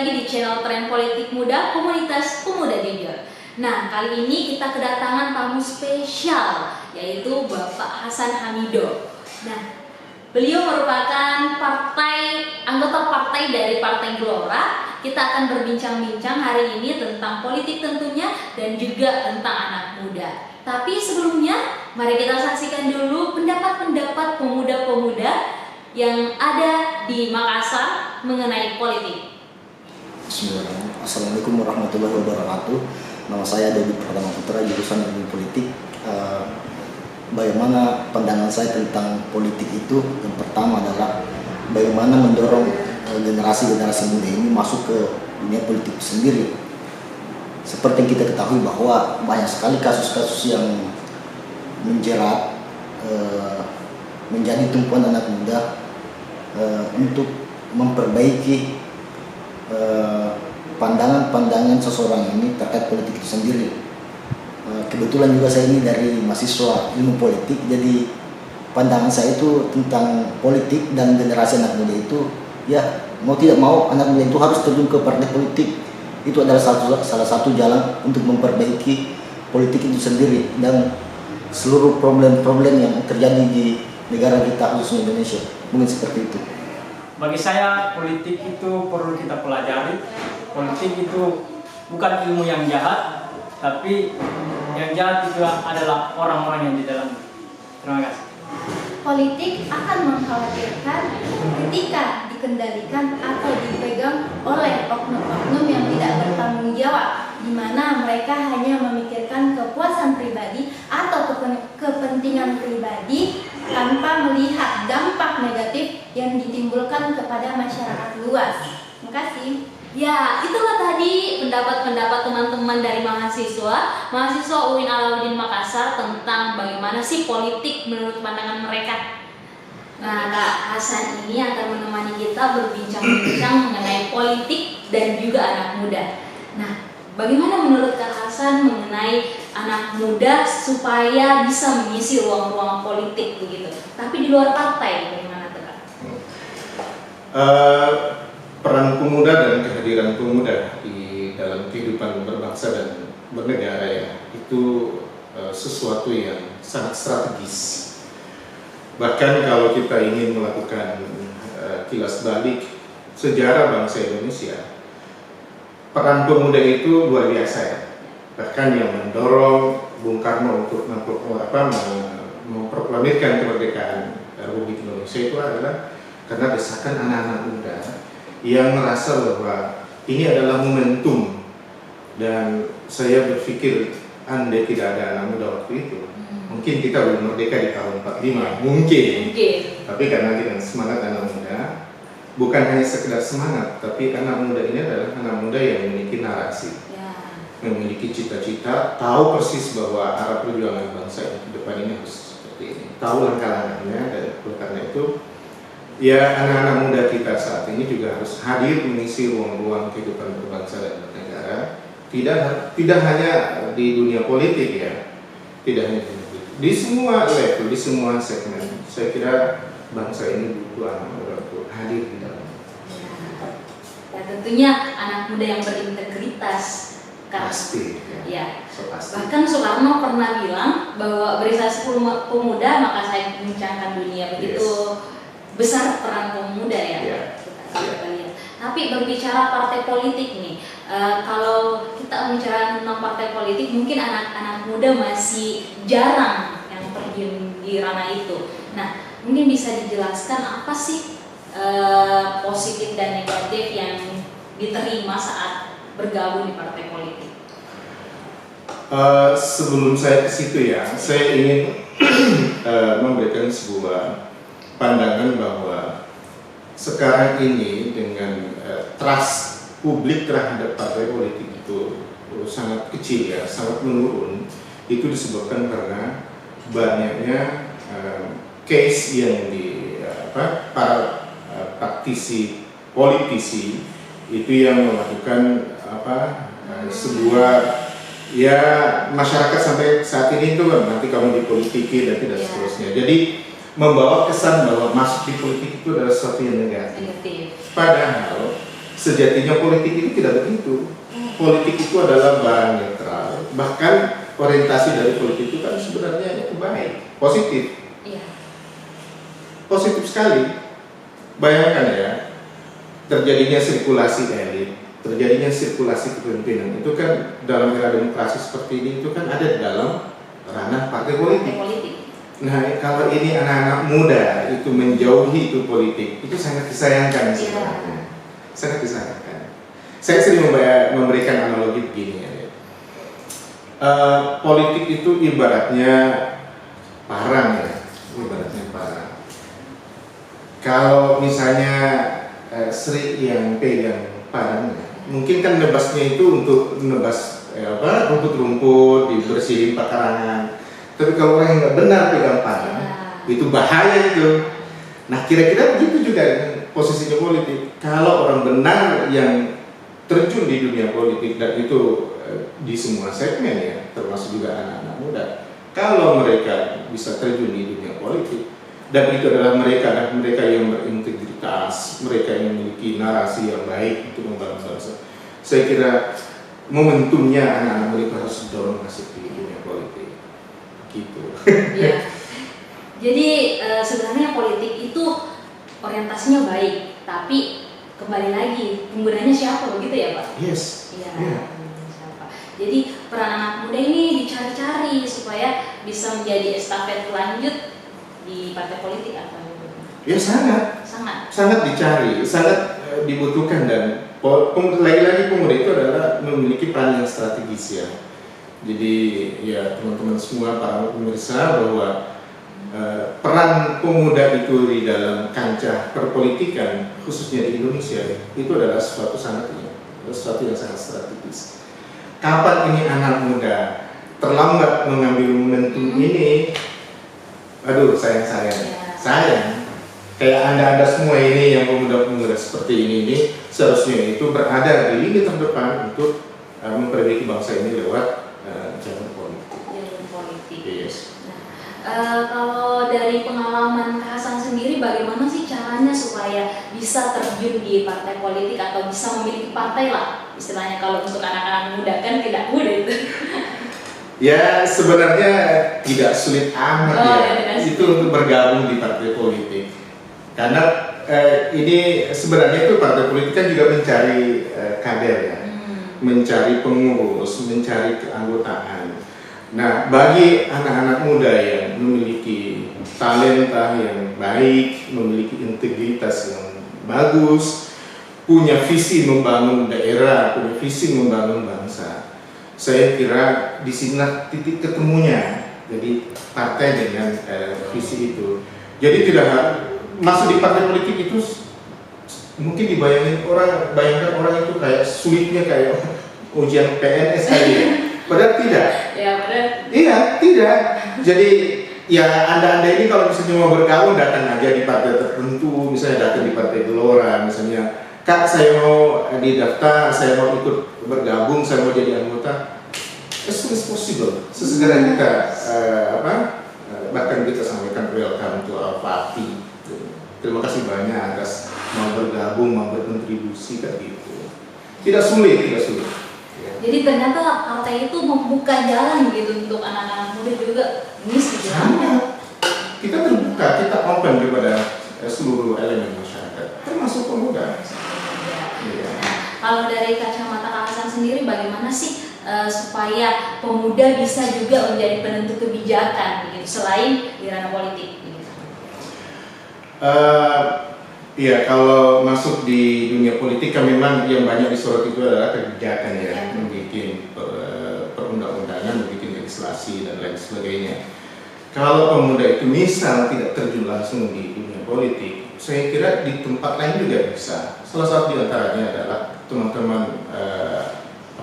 lagi di channel Tren Politik Muda Komunitas Pemuda Jujur. Nah, kali ini kita kedatangan tamu spesial, yaitu Bapak Hasan Hamido. Nah, beliau merupakan anggota partai dari Partai Gelora. Kita akan berbincang-bincang hari ini tentang politik tentunya dan juga tentang anak muda. Tapi sebelumnya, mari kita saksikan dulu pendapat-pendapat pemuda-pemuda yang ada di Makassar mengenai politik. Bismillahirrahmanirrahim. Assalamualaikum warahmatullahi wabarakatuh. Nama saya Dodi Pratama Putra, jurusan ilmu politik. Bagaimana pandangan saya tentang politik itu? Yang pertama adalah bagaimana mendorong generasi-generasi muda ini masuk ke dunia politik sendiri. Seperti yang kita ketahui bahwa banyak sekali kasus-kasus yang menjerat, menjadi tumpuan anak muda untuk memperbaiki pandangan-pandangan seseorang ini terkait politik itu sendiri. Kebetulan juga saya ini dari mahasiswa ilmu politik, jadi pandangan saya itu tentang politik dan generasi anak muda itu, ya mau tidak mau anak muda itu harus terjun ke partai politik. Itu adalah salah satu jalan untuk memperbaiki politik itu sendiri dan seluruh problem-problem yang terjadi di negara kita, khususnya Indonesia. Mungkin seperti itu. Bagi saya politik itu perlu kita pelajari. Politik itu bukan ilmu yang jahat, tapi yang jahat itu adalah orang-orang yang di dalam. Terima kasih. Politik akan mengkhawatirkan ketika dikendalikan atau dipegang oleh oknum-oknum yang tidak bertanggung jawab, di mana mereka hanya memikirkan kepuasan pribadi atau kepentingan pribadi tanpa melihat dampak negatif yang ditimbulkan kepada masyarakat luas. Terima kasih. Ya, itulah tadi pendapat-pendapat teman-teman dari mahasiswa UIN Alauddin Makassar tentang bagaimana sih politik menurut pandangan mereka. Nah, Kak Hasan ini akan menemani kita berbincang-bincang mengenai politik dan juga anak muda. Nah, bagaimana menurut Kak Hasan mengenai anak muda supaya bisa mengisi ruang-ruang politik begitu, tapi di luar partai, bagaimana tuh Kak? Peran pemuda dan kehadiran pemuda di dalam kehidupan berbangsa dan bernegara ya, itu sesuatu yang sangat strategis. Bahkan kalau kita ingin melakukan kilas balik sejarah bangsa Indonesia, peran pemuda itu luar biasa ya. Bahkan yang mendorong Bung Karno untuk memproklamirkan kemerdekaan Republik Indonesia itu adalah karena desakan anak-anak muda yang merasa bahwa ini adalah momentum. Dan saya berpikir andai tidak ada anak muda waktu itu, mungkin kita belum merdeka di tahun 45, mungkin. Tapi karena dengan semangat anak muda, bukan hanya sekedar semangat, tapi anak muda ini adalah anak muda yang memiliki narasi, memiliki cita-cita, tahu persis bahwa arah perjuangan bangsa yang ke depan ini harus seperti ini, tahu langkah-langkahnya. Dan karena itu ya, anak-anak muda kita saat ini juga harus hadir mengisi ruang-ruang kehidupan berbangsa dan bernegara. Tidak hanya di dunia politik ya, tidak hanya di semua level, di semua segmen. Saya kira bangsa ini butuh anak muda untuk hadir di dalam. Ya, tentunya anak muda yang berintegritas. Pasti. Ya. Pasti. Bahkan Soekarno pernah bilang bahwa beri saya 10 pemuda maka saya menguncangkan dunia. Begitu besar peran pemuda ya. Kita lihat. Tapi berbicara partai politik nih, kalau kita bicara tentang partai politik, mungkin anak-anak muda masih jarang yang terjun di ranah itu. Nah, mungkin bisa dijelaskan apa sih positif dan negatif yang diterima saat bergabung di partai politik? Sebelum saya ke situ ya, saya ingin memberikan sebuah pandangan bahwa sekarang ini dengan trust publik terhadap partai politik itu sangat kecil ya, sangat menurun. Itu disebabkan karena banyaknya case yang para praktisi politisi itu yang melakukan sebuah ya masyarakat sampai saat ini itu kan nanti kamu dipolitiki dan tidak seterusnya. Jadi membawa kesan bahwa masuk di politik itu adalah sesuatu yang negatif. Padahal sejatinya politik itu tidak begitu. Politik itu adalah barang netral, bahkan orientasi dari politik itu kan sebenarnya itu baik, positif. Iya. Positif sekali. Bayangkan ya, terjadinya sirkulasi elit, terjadinya sirkulasi kepemimpinan, itu kan dalam era demokrasi seperti ini itu kan ada di dalam ranah partai politik. Nah, kalau ini anak-anak muda itu menjauhi itu politik, itu sangat disayangkan sebenarnya. Sangat disayangkan. Saya sering memberikan analogi begini ya. Politik itu ibaratnya parang ya, ibaratnya parang. Kalau misalnya Sri yang pegang parangnya, mungkin kan nebasnya itu untuk nebas rumput-rumput, dibersihin pekarangan. Tapi kalau orang yang nggak benar pegang parang, itu bahaya itu. Nah, kira-kira begitu juga posisinya politik. Kalau orang benar yang terjun di dunia politik, dan itu di semua segmen ya, termasuk juga anak-anak muda. Kalau mereka bisa terjun di dunia politik, dan itu adalah mereka yang berintegritas, mereka yang memiliki narasi yang baik untuk membangun bangsa. Saya kira momentumnya anak-anak muda harus dorong masuk di dunia politik, gitu. Ya. Jadi sebenarnya politik itu orientasinya baik, tapi kembali lagi penggunanya siapa, begitu ya Pak? Yes. Iya. Yeah. Siapa? Jadi peran anak muda ini dicari-cari supaya bisa menjadi estafet lanjut di partai politik atau Ya sangat dicari, sangat dibutuhkan, dan lagi-lagi pemuda itu adalah memiliki peran yang strategis ya. Jadi ya teman-teman semua para pemirsa bahwa peran pemuda itu di dalam kancah perpolitikan khususnya di Indonesia itu adalah sesuatu yang sangat strategis. Kapan ini anak muda terlambat mengambil momentum ini, aduh sayang. Kayak anda semua ini yang pemuda-pemuda seperti ini seharusnya itu berada di lini terdepan untuk memperbaiki bangsa ini lewat jalur politik. Yes. Kalau dari pengalaman Kak Hasan sendiri, bagaimana sih caranya supaya bisa terjun di partai politik atau bisa memiliki partai lah, istilahnya kalau untuk anak-anak muda kan tidak mudah itu. Ya sebenarnya tidak sulit amat itu untuk bergabung di partai politik, karena ini sebenarnya itu partai politik kan juga mencari kader ya, mencari pengurus, mencari keanggotaan. Nah, bagi anak-anak muda yang memiliki talenta yang baik, memiliki integritas yang bagus, punya visi membangun daerah, punya visi membangun bangsa, saya kira di sinilah titik ketemunya. Jadi partai dengan visi itu. Jadi tidak masuk di partai politik itu mungkin bayangkan orang itu kayak sulitnya kayak ujian PNS kali ya. Padahal tidak. Iya, tidak. Jadi ya anda ini kalau misalnya mau bergabung datang aja di partai tertentu, misalnya datang di partai Gelora, misalnya, Kak saya mau didaftar, saya mau ikut bergabung, saya mau jadi anggota. As soon as possible, sesegera kita bahkan kita sampaikan welcome to our party. Terima kasih banyak atas mau bergabung, mau berkontribusi kayak gitu. Tidak sulit. Jadi ternyata partai itu membuka jalan gitu untuk anak-anak muda juga ngisi jalannya. Kita terbuka, kita open kepada seluruh elemen masyarakat, termasuk pemuda. Ya. Kalau dari kacamata Kak Hasan sendiri, bagaimana sih supaya pemuda bisa juga menjadi penentu kebijakan gitu, selain di ranah politik? Gitu. Iya, kalau masuk di dunia politik kan memang yang banyak disorot itu adalah kebijakan ya, membuat perundang-undangan, membuat legislasi dan lain sebagainya. Kalau pemuda itu misal tidak terjun langsung di dunia politik, saya kira di tempat lain juga bisa. Salah satu di antaranya adalah teman-teman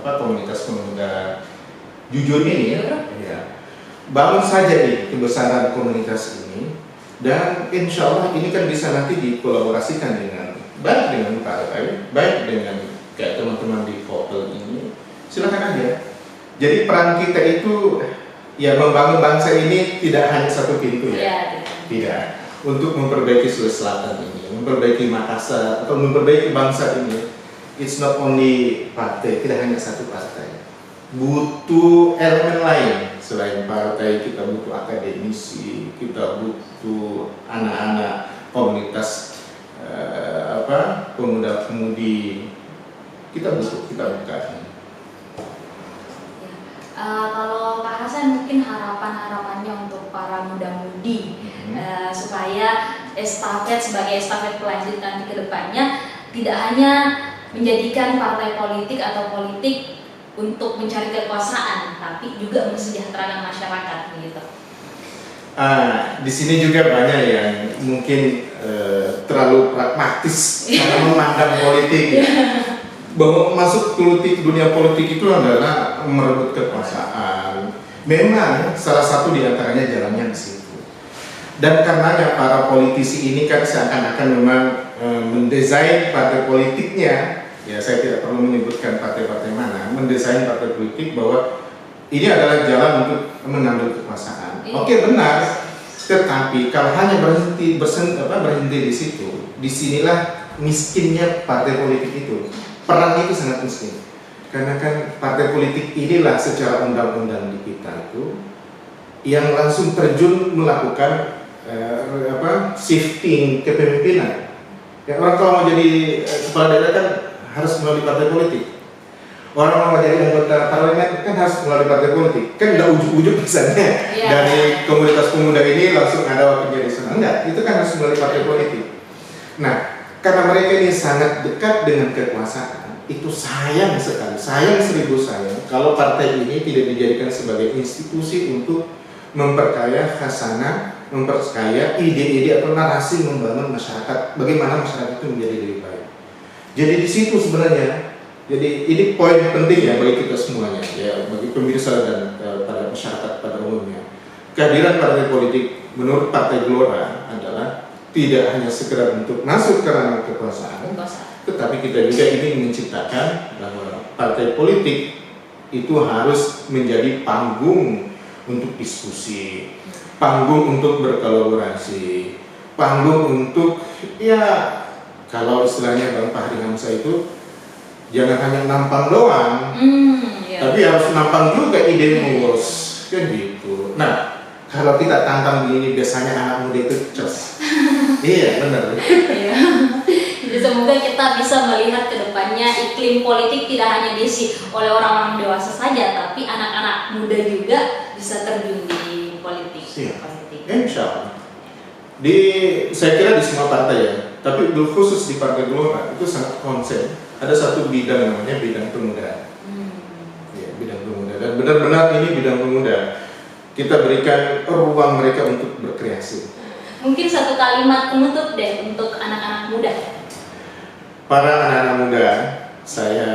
komunitas pemuda jujur ini, ya. Bangun saja nih kebesaran komunitas ini. Dan insya Allah ini kan bisa nanti dikolaborasikan baik dengan partai, baik dengan kayak teman-teman di Vokal ini, silakan aja. Jadi peran kita itu ya membangun bangsa ini tidak hanya satu pintu ya, tidak. Untuk memperbaiki Sulawesi Selatan ini, memperbaiki Makassar atau memperbaiki bangsa ini, it's not only partai, tidak hanya satu partai. Butuh elemen lain selain partai. Kita butuh akademisi, kita butuh anak-anak komunitas pemuda-pemudi. Kita butuh. Kalau Kak Hasan mungkin harapannya untuk para muda-mudi supaya sebagai estafet pelanjut nanti ke depannya tidak hanya menjadikan partai politik atau politik untuk mencari kekuasaan, tapi juga mensejahterakan masyarakat gitu. Di sini juga banyak yang mungkin terlalu pragmatis karena memandang politik. Bahwa masuk dunia politik itu adalah merebut kekuasaan. Memang salah satu di antaranya jalannya di situ. Dan karenanya para politisi ini kan seakan-akan memang mendesain partai politiknya. Ya, saya tidak perlu menyebutkan partai-partai mana, mendesain partai politik bahwa ini adalah jalan untuk mengambil kekuasaan. Oke, benar. Tetapi kalau hanya berhenti di situ, disinilah miskinnya partai politik itu. Peran itu sangat miskin. Karena kan partai politik inilah secara undang-undang di kita itu yang langsung terjun melakukan shifting kepemimpinan. Ya, orang kalau mau jadi kepala daerah kan harus melalui partai politik. Orang mau jadi anggota parlemen kan harus melalui partai politik. Kan nggak ujuk-ujuk misalnya dari komunitas pemuda ini langsung ada wakil jadi sana. Enggak, itu kan harus melalui partai politik. Nah, karena mereka ini sangat dekat dengan kekuasaan, itu sayang sekali, sayang seribu sayang kalau partai ini tidak dijadikan sebagai institusi untuk memperkaya khasanah, memperkaya ide-ide atau narasi membangun masyarakat, bagaimana masyarakat itu menjadi lebih baik. Jadi di situ sebenarnya, jadi ini poin penting ya bagi kita semuanya, ya bagi pemirsa dan pada masyarakat pada umumnya. Kehadiran partai politik menurut Partai Gelora adalah tidak hanya sekedar untuk masuk ke ranah kekuasaan, tetapi kita juga ingin menciptakan bahwa partai politik itu harus menjadi panggung untuk diskusi, panggung untuk berkolaborasi, panggung untuk kalau istilahnya Bang Fahri Hamzah itu jangan hanya nampang doang, tapi harus nampang juga ide bos, kan gitu. Nah, kalau kita tantang begini biasanya anak muda itu cos. Iya, benar. Jadi semoga kita bisa melihat ke depannya iklim politik tidak hanya diisi oleh orang-orang dewasa saja, tapi anak-anak muda juga bisa terjun di politik. Insya Allah. Saya kira di semua partai ya, tapi khusus di Partai Gelora itu sangat konsen. Ada satu bidang namanya bidang pemuda. Ya, bidang pemuda. Dan benar-benar ini bidang pemuda. Kita berikan ruang mereka untuk berkreasi. Mungkin satu kalimat penutup deh untuk anak-anak muda. Para anak-anak muda, saya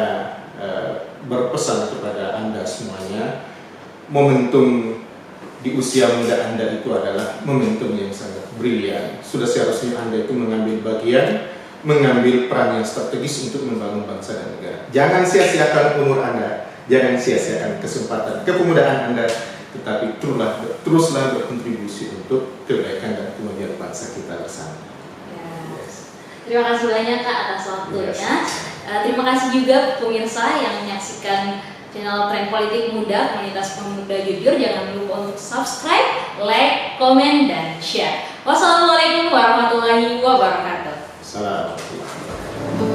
berpesan kepada Anda semuanya, momentum di usia muda Anda itu adalah momentum yang sangat brilian. Sudah seharusnya Anda itu mengambil bagian, mengambil peran yang strategis untuk membangun bangsa dan negara. Jangan sia-siakan umur Anda, jangan sia-siakan kesempatan kepemudaan Anda, tetapi teruslah berkontribusi untuk kebaikan dan kemajuan bangsa kita bersama. Terima kasih banyak Kak atas waktunya. Terima kasih juga pemirsa yang menyaksikan channel Tren Politik Muda, Komunitas Pemuda Jujur. Jangan lupa untuk subscribe, like, komen, dan share. Wassalamualaikum warahmatullahi wabarakatuh. Assalamualaikum.